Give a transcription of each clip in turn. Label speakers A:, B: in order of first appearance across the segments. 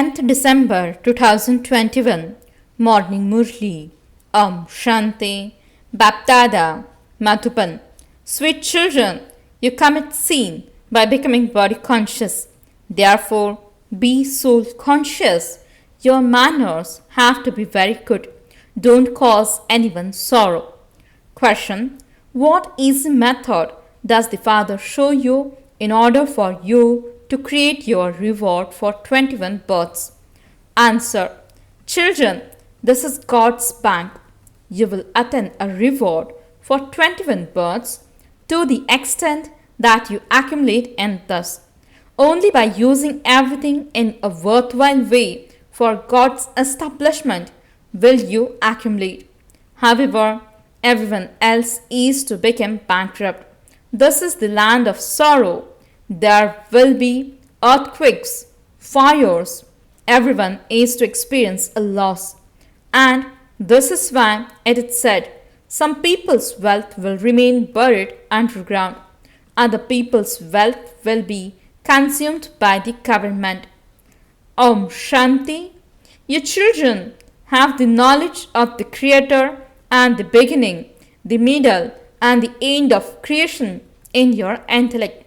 A: 10th December 2021 Morning Murli Shanti BapDada Madhuban. Sweet children, you commit sin by becoming body conscious. Therefore, be soul conscious. Your manners have to be very good. Don't cause anyone sorrow. Question: what easy method does the Father show you in order for you to create your reward for 21 births? Answer: children, this is God's bank. You will attain a reward for 21 births to the extent that you accumulate, and thus only by using everything in a worthwhile way for God's establishment will you accumulate. However, everyone else is to become bankrupt. This is the land of sorrow. There will be earthquakes, fires. Everyone is to experience a loss. And this is why it is said, some people's wealth will remain buried underground. Other people's wealth will be consumed by the government. Om Shanti. You children have the knowledge of the Creator and the beginning, the middle, and the end of creation in your intellect.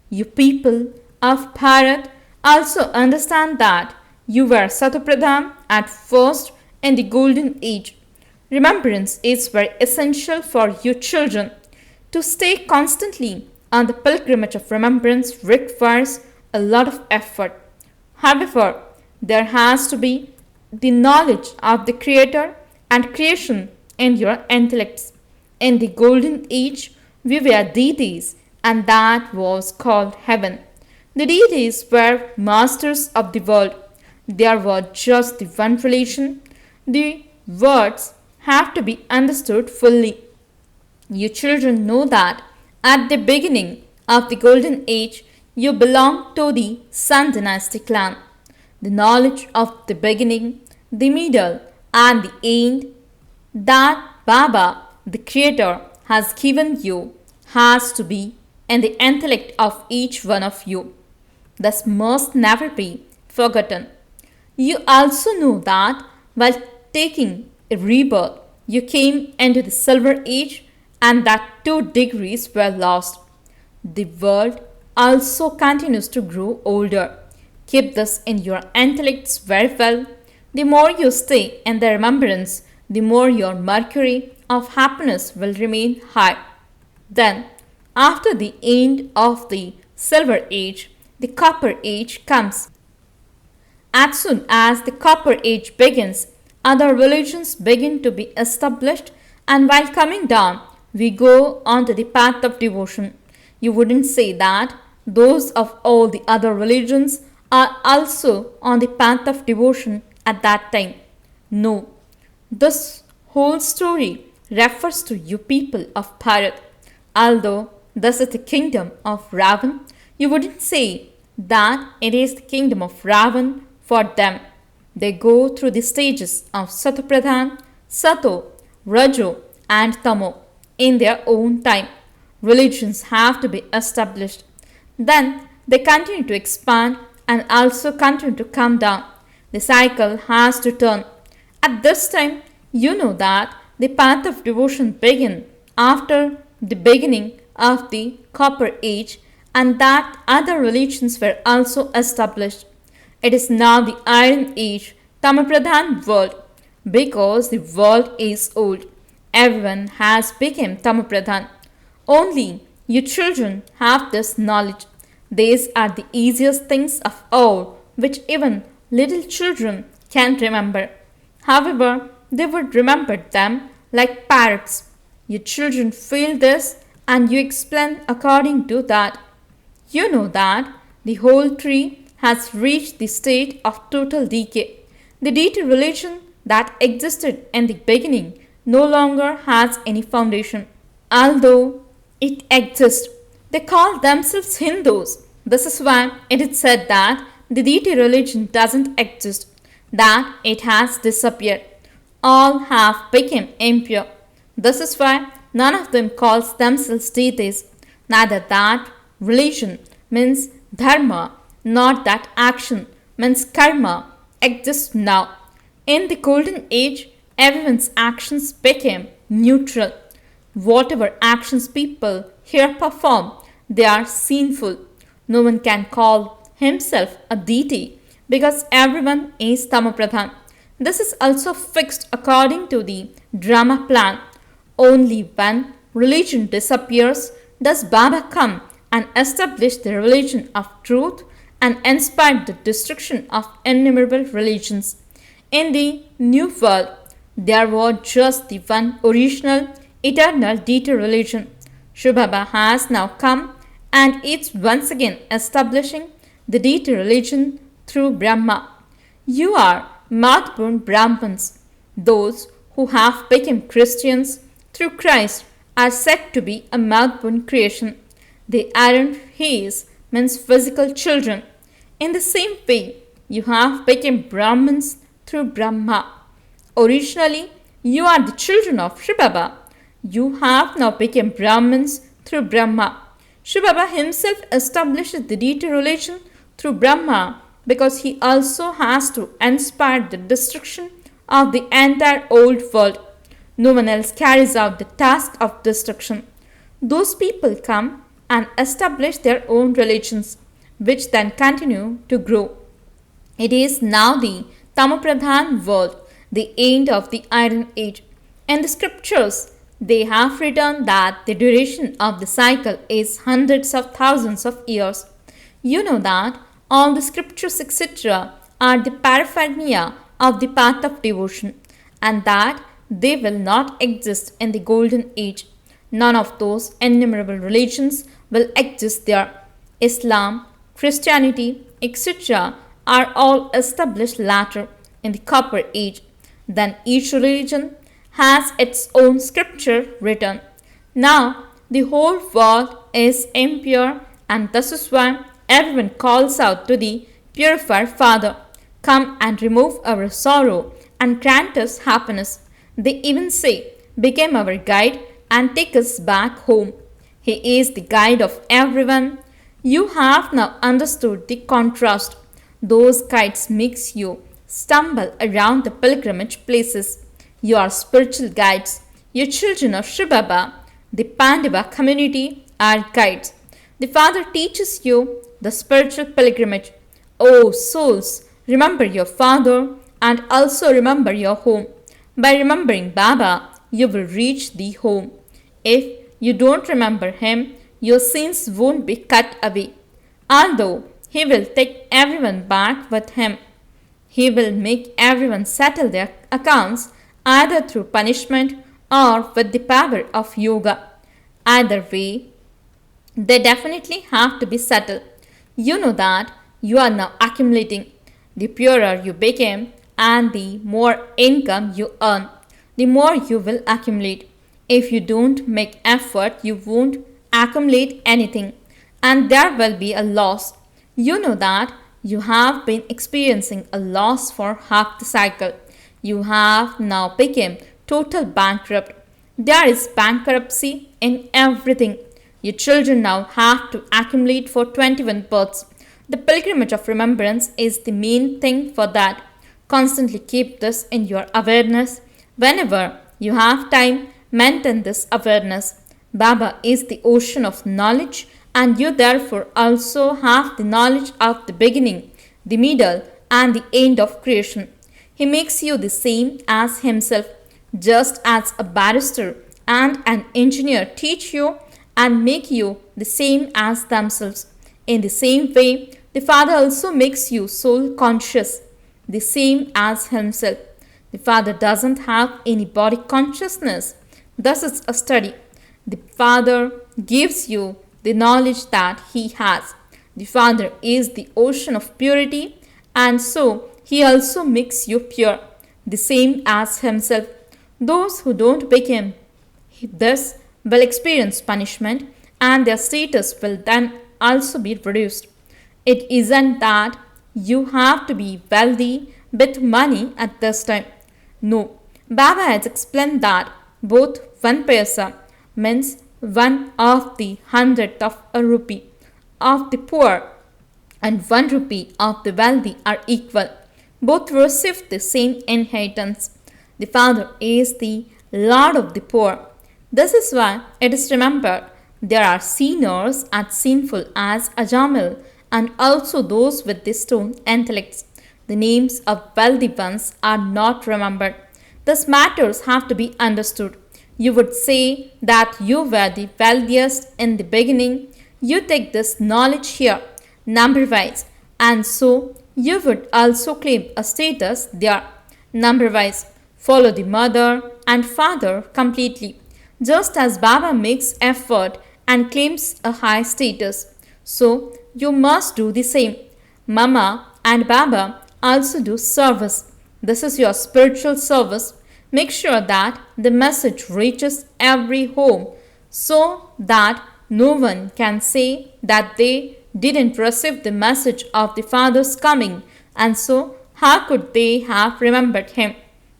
A: You people of Bharat also understand that you were Satapradhan at first in the golden age. Remembrance is very essential for you children. To stay constantly on the pilgrimage of remembrance requires a lot of effort. However, there has to be the knowledge of the Creator and creation in your intellects. In the golden age, we were deities, and that was called heaven. The deities were masters of the world. There was just the one relation. The words have to be understood fully. You children know that at the beginning of the golden age, you belong to the Sun dynasty clan. The knowledge of the beginning, the middle, and the end that Baba, the Creator, has given you has to be in the intellect of each one of you. This must never be forgotten. You also know that while taking a rebirth, you came into the silver age and that 2 degrees were lost. The world also continues to grow older. Keep this in your intellects very well. The more you stay in the remembrance, the more your mercury of happiness will remain high. Then, after the end of the silver age, the copper age comes. As soon as the copper age begins, other religions begin to be established, and while coming down, we go on to the path of devotion. You wouldn't say that those of all the other religions are also on the path of devotion at that time. No, this whole story refers to you people of Bharat. Although this is the kingdom of Ravan, you wouldn't say that it is the kingdom of Ravan for them. They go through the stages of Satapradhan, Sato, Rajo, and Tamo in their own time. Religions have to be established. Then they continue to expand and also continue to come down. The cycle has to turn. At this time, you know that the path of devotion began after the beginning of the copper age, and that other religions were also established. It is now the iron age, Tamapradhan world, because the world is old. Everyone has become Tamapradhan. Only you children have this knowledge. These are the easiest things of all which even little children can remember. However, they would remember them like parrots. You children feel this and you explain according to that. You know that the whole tree has reached the state of total decay. The deity religion that existed in the beginning no longer has any foundation. Although it exists, they call themselves Hindus. This is why it is said that the deity religion doesn't exist, that it has disappeared. All have become impure. This is why none of them calls themselves deities. Neither that religion means dharma, nor that action means karma. exists now. In the golden age, everyone's actions became neutral. Whatever actions people here perform, they are sinful. No one can call himself a deity because everyone is Tamapradhan. This is also fixed according to the drama plan. Only when religion disappears does Baba come and establish the religion of truth and inspire the destruction of innumerable religions. In the New World, there was just the one original, eternal deity religion. Shivbaba has now come and is once again establishing the deity religion through Brahma. You are Madhpurn Brahmins. Those who have become Christians through Christ are said to be a Madhpurn creation. They aren't his, means physical children. In the same way, you have become Brahmins through Brahma. Originally, you are the children of Shivbaba. You have now become Brahmins through Brahma. Shivbaba himself establishes the deity religion through Brahma because he also has to inspire the destruction of the entire old world. No one else carries out the task of destruction. Those people come and establish their own religions, which then continue to grow. It is now the Tamapradhan world, the end of the Iron Age. In the scriptures, they have written that the duration of the cycle is hundreds of thousands of years. You know that all the scriptures, etc., are the paraphernalia of the path of devotion, and that they will not exist in the golden age. None of those innumerable religions will exist there. Islam, Christianity, etc., are all established later in the Copper Age. Then each religion has its own scripture written. Now the whole world is impure, and this is why everyone calls out to the purified Father, "Come and remove our sorrow and grant us happiness." They even say, "Become our guide and take us back home." He is the guide of everyone. You have now understood the contrast. Those guides makes you stumble around the pilgrimage places. You are spiritual guides. You children of Shivbaba, the Pandava community, are guides. The Father teaches you the spiritual pilgrimage. O souls, remember your Father and also remember your home. By remembering Baba, you will reach the home. If you don't remember him, your sins won't be cut away. Although he will take everyone back with him, he will make everyone settle their accounts either through punishment or with the power of yoga. Either way, they definitely have to be settled. You know that you are now accumulating. The purer you become and the more income you earn, the more you will accumulate. If you don't make effort, you won't accumulate anything, and there will be a loss. You know that you have been experiencing a loss for half the cycle. You have now become total bankrupt. There is bankruptcy in everything. Your children now have to accumulate for 21 births. The pilgrimage of remembrance is the main thing for that. Constantly keep this in your awareness. Whenever you have time, maintain this awareness. Baba is the ocean of knowledge, and you therefore also have the knowledge of the beginning, the middle, and the end of creation. He makes you the same as himself, just as a barrister and an engineer teach you and make you the same as themselves. In the same way, the Father also makes you soul conscious, the same as himself. The Father doesn't have any body consciousness. This is a study. The Father gives you the knowledge that he has. The Father is the ocean of purity, and so he also makes you pure, the same as himself. Those who don't become this will experience punishment, and their status will then also be reduced. It isn't that you have to be wealthy with money at this time. No, Baba has explained that both 1 paisa means 1 of the 100th of a rupee of the poor and 1 rupee of the wealthy are equal. Both receive the same inheritance. The Father is the Lord of the poor. This is why it is remembered there are sinners as sinful as Ajamil and also those with the stone intellects. The names of wealthy ones are not remembered. Thus matters have to be understood. You would say that you were the wealthiest in the beginning. You take this knowledge here, number wise, and so you would also claim a status there, number wise. Follow the mother and father completely, just as Baba makes effort and claims a high status. So you must do the same. Mama and Baba also do service. This is your spiritual service. Make sure that the message reaches every home so that no one can say that they didn't receive the message of the Father's coming, and so how could they have remembered him?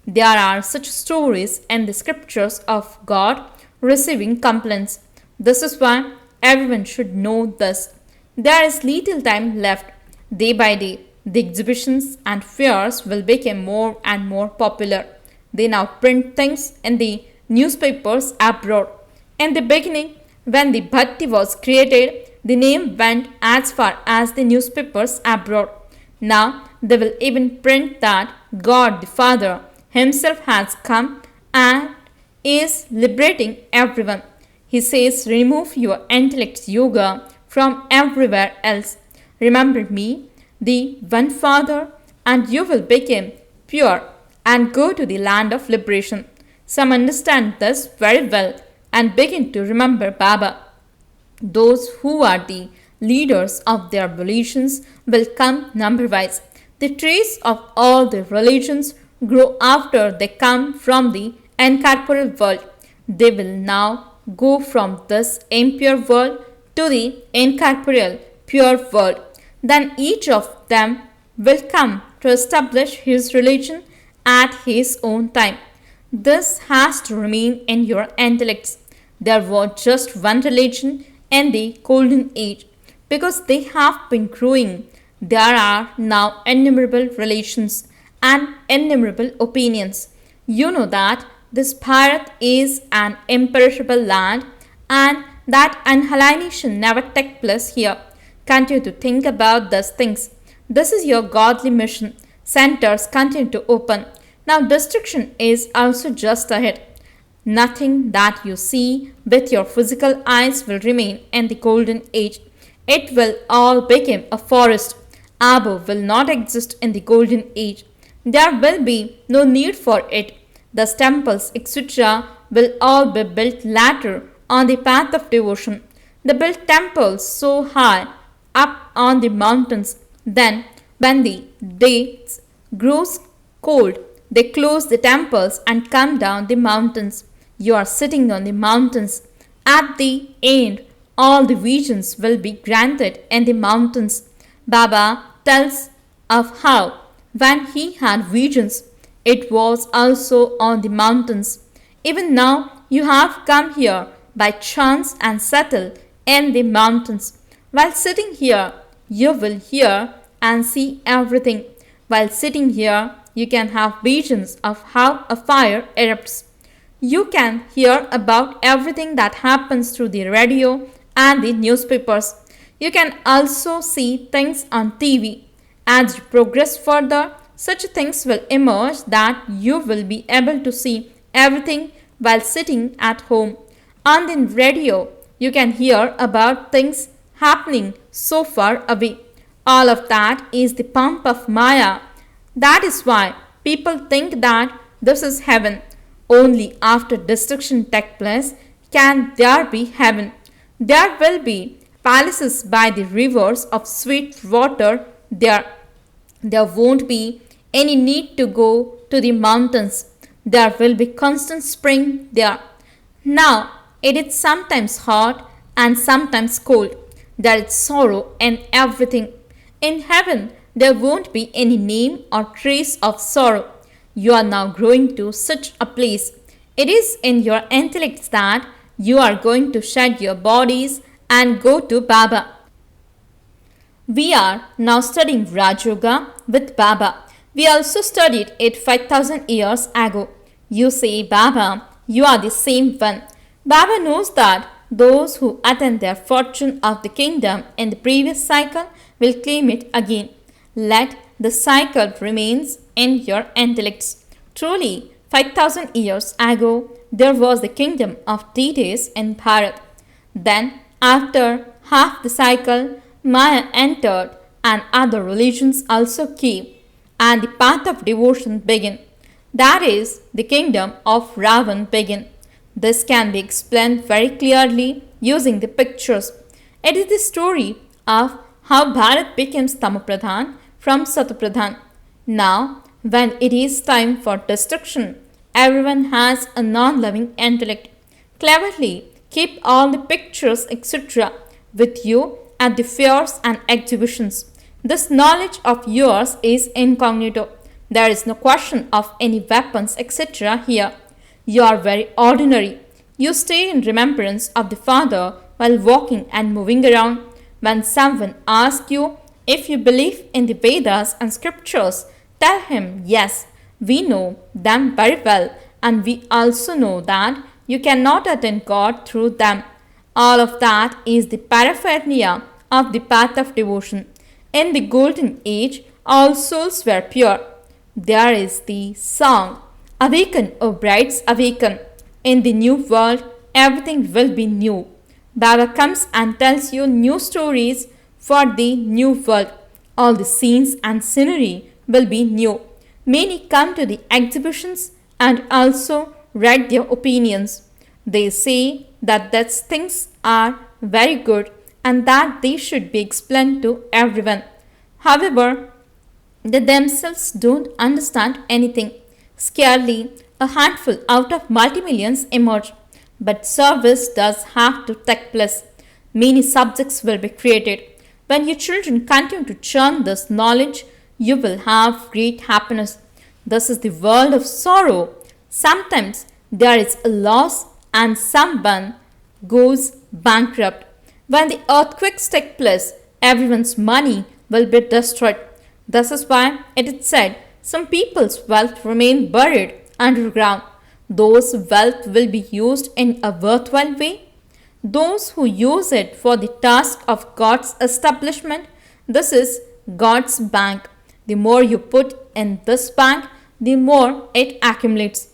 A: There are such stories in the scriptures of God receiving complaints. This is why everyone should know this. There is little time left. Day by day, the exhibitions and fairs will become more and more popular. They now print things in the newspapers abroad. In the beginning, when the Bhatti was created, the name went as far as the newspapers abroad. Now they will even print that God the Father himself has come and is liberating everyone. He says, remove your intellect yoga from everywhere else. Remember me, the one Father, and you will become pure and go to the land of liberation. Some understand this very well and begin to remember Baba. Those who are the leaders of their religions will come number-wise. The trees of all the religions grow after they come from the incorporeal world. They will now go from this impure world to the incorporeal pure world. Then each of them will come to establish his religion at his own time. This has to remain in your intellects. There was just one religion in the golden age. Because they have been growing, there are now innumerable relations and innumerable opinions. You know that this Bharat is an imperishable land and that annihilation never takes place here. Continue to think about these things. This is your godly mission. Centers continue to open. Now destruction is also just ahead. Nothing that you see with your physical eyes will remain in the golden age. It will all become a forest. Abu will not exist in the golden age. There will be no need for it. The temples, etc., will all be built later on the path of devotion. They built temples so high up on the mountains. Then, when the days grows cold, they close the temples and come down the mountains. You are sitting on the mountains. At the end, all the visions will be granted in the mountains. Baba tells of how, when he had visions, it was also on the mountains. Even now, you have come here by chance and settled in the mountains. While sitting here, you will hear and see everything. While sitting here, you can have visions of how a fire erupts. You can hear about everything that happens through the radio and the newspapers. You can also see things on TV. As you progress further, such things will emerge that you will be able to see everything while sitting at home. On the radio, you can hear about things happening so far away. All of that is the pump of Maya. That is why people think that this is heaven. Only after destruction takes place can there be heaven. There will be palaces by the rivers of sweet water there. There won't be any need to go to the mountains. There will be constant spring there. Now it is sometimes hot and sometimes cold. There is sorrow in everything. In heaven, there won't be any name or trace of sorrow. You are now growing to such a place. It is in your intellect that you are going to shed your bodies and go to Baba. We are now studying Raj Yoga with Baba. We also studied it 5000 years ago. You say, Baba, you are the same one. Baba knows that those who attain their fortune of the kingdom in the previous cycle will claim it again. Let the cycle remains in your intellects. Truly, 5000 years ago, there was the kingdom of deities in Bharat. Then, after half the cycle, Maya entered and other religions also came, and the path of devotion began. That is, the kingdom of Ravan began. This can be explained very clearly using the pictures. It is the story of how Bharat became Tamapradhan from Satapradhan. Now, when it is time for destruction, everyone has a non-loving intellect. Cleverly keep all the pictures etc. with you at the fairs and exhibitions. This knowledge of yours is incognito. There is no question of any weapons etc. here. You are very ordinary. You stay in remembrance of the Father while walking and moving around. When someone asks you if you believe in the Vedas and scriptures, tell him yes, we know them very well, and we also know that you cannot attain God through them. All of that is the paraphernalia of the path of devotion. In the golden age, all souls were pure. There is the song, Awaken, O brides, awaken. In the new world, everything will be new. Baba comes and tells you new stories for the new world. All the scenes and scenery will be new. Many come to the exhibitions and also write their opinions. They say that these things are very good and that they should be explained to everyone. However, they themselves don't understand anything. Scarcely a handful out of multi-millions emerge. But service does have to take place. Many subjects will be created. When your children continue to churn this knowledge, you will have great happiness. This is the world of sorrow. Sometimes there is a loss and someone goes bankrupt. When the earthquakes take place, everyone's money will be destroyed. This is why it is said some people's wealth remain buried underground. Those wealth will be used in a worthwhile way. Those who use it for the task of God's establishment, this is God's bank. The more you put in this bank, the more it accumulates.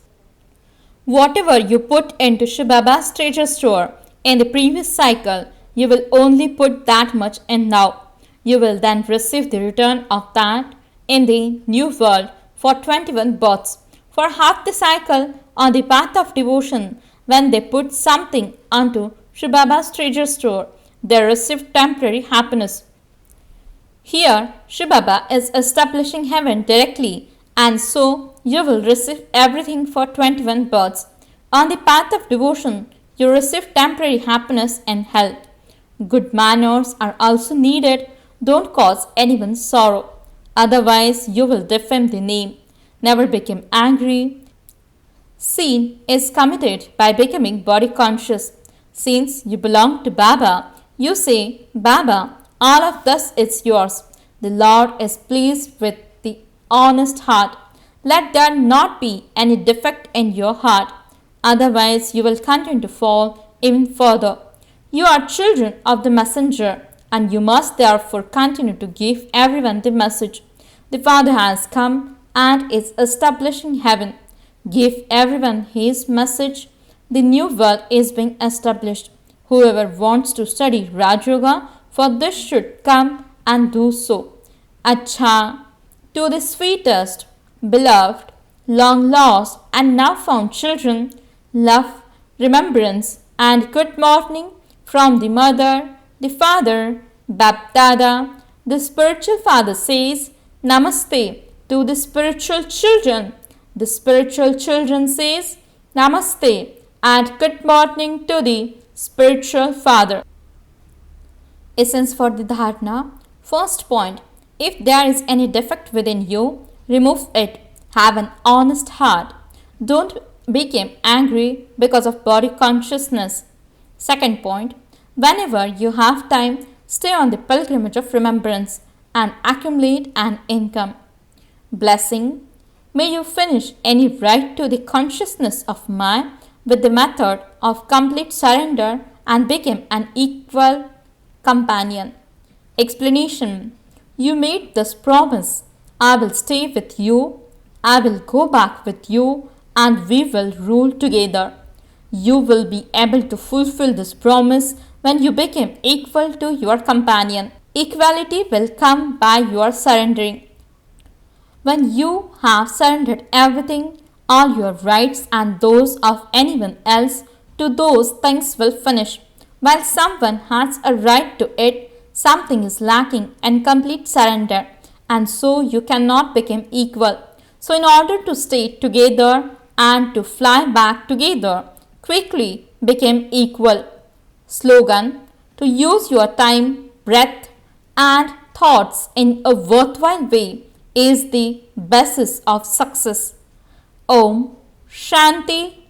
A: Whatever you put into Shivbaba's treasure store in the previous cycle, you will only put that much in now. You will then receive the return of that in the new world for 21 births. For half the cycle on the path of devotion, when they put something onto Shivbaba's treasure store, they receive temporary happiness. Here, Shivbaba is establishing heaven directly, and so you will receive everything for 21 births. On the path of devotion, you receive temporary happiness and health. Good manners are also needed. Don't cause anyone sorrow. Otherwise, you will defame the name. Never become angry. Sin is committed by becoming body conscious. Since you belong to Baba, you say, Baba, all of this is yours. The Lord is pleased with the honest heart. Let there not be any defect in your heart. Otherwise, you will continue to fall even further. You are children of the messenger, and you must therefore continue to give everyone the message. The Father has come and is establishing heaven. Give everyone his message. The new world is being established. Whoever wants to study Raj Yoga for this should come and do so. Acha, to the sweetest, beloved, long lost and now found children, love, remembrance and good morning from the mother, the father, BapDada. The spiritual father says, Namaste to the spiritual children. The spiritual children says, Namaste and good morning to the spiritual father. Essence for the dharana. First point, if there is any defect within you, remove it. Have an honest heart. Don't become angry because of body consciousness. Second point, whenever you have time, stay on the pilgrimage of remembrance and accumulate an income. Blessing. May you finish any right to the consciousness of mind with the method of complete surrender and become an equal companion. Explanation. You made this promise. I will stay with you. I will go back with you and we will rule together. You will be able to fulfill this promise when you become equal to your companion. Equality will come by your surrendering. When you have surrendered everything, all your rights and those of anyone else to those things will finish. While someone has a right to it, something is lacking in complete surrender, and so you cannot become equal. So, in order to stay together and to fly back together, quickly become equal. Slogan. To use your time, breath, and thoughts in a worthwhile way is the basis of success. Om Shanti